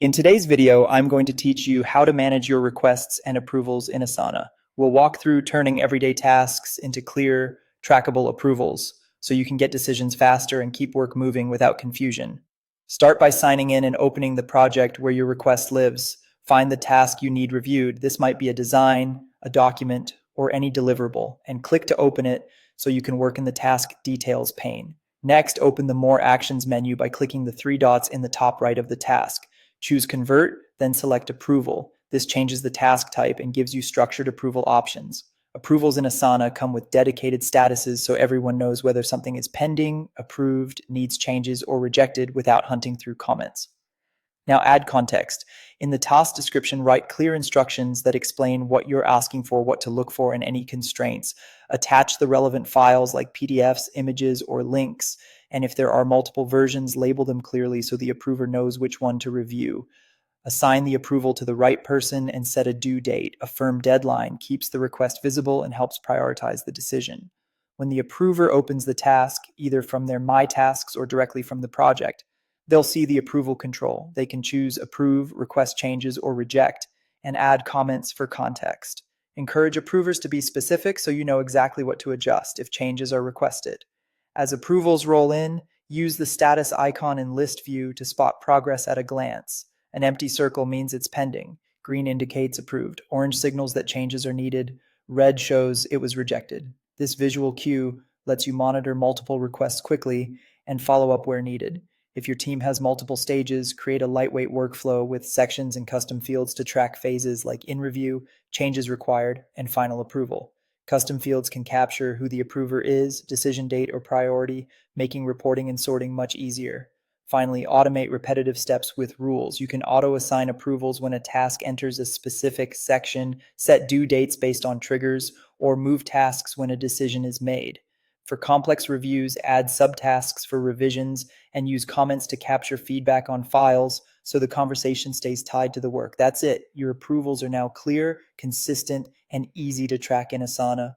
In today's video, I'm going to teach you how to manage your requests and approvals in Asana. We'll walk through turning everyday tasks into clear, trackable approvals so you can get decisions faster and keep work moving without confusion. Start by signing in and opening the project where your request lives. Find the task you need reviewed. This might be a design, a document, or any deliverable, and click to open it so you can work in the task details pane. Next, open the More Actions menu by clicking the three dots in the top right of the task. Choose Convert, then select Approval. This changes the task type and gives you structured approval options. Approvals in Asana come with dedicated statuses so everyone knows whether something is pending, approved, needs changes, or rejected without hunting through comments. Now add context. In the task description, write clear instructions that explain what you're asking for, what to look for, and any constraints. Attach the relevant files like PDFs, images, or links. And if there are multiple versions, label them clearly so the approver knows which one to review. Assign the approval to the right person and set a due date. A firm deadline keeps the request visible and helps prioritize the decision. When the approver opens the task, either from their My Tasks or directly from the project, they'll see the approval control. They can choose approve, request changes, or reject, and add comments for context. Encourage approvers to be specific so you know exactly what to adjust if changes are requested. As approvals roll in, use the status icon in list view to spot progress at a glance. An empty circle means it's pending. Green indicates approved. Orange signals that changes are needed. Red shows it was rejected. This visual cue lets you monitor multiple requests quickly and follow up where needed. If your team has multiple stages, create a lightweight workflow with sections and custom fields to track phases like in review, changes required, and final approval. Custom fields can capture who the approver is, decision date, or priority, making reporting and sorting much easier. Finally, automate repetitive steps with rules. You can auto-assign approvals when a task enters a specific section, set due dates based on triggers, or move tasks when a decision is made. For complex reviews, add subtasks for revisions and use comments to capture feedback on files so the conversation stays tied to the work. That's it. Your approvals are now clear, consistent, and easy to track in Asana.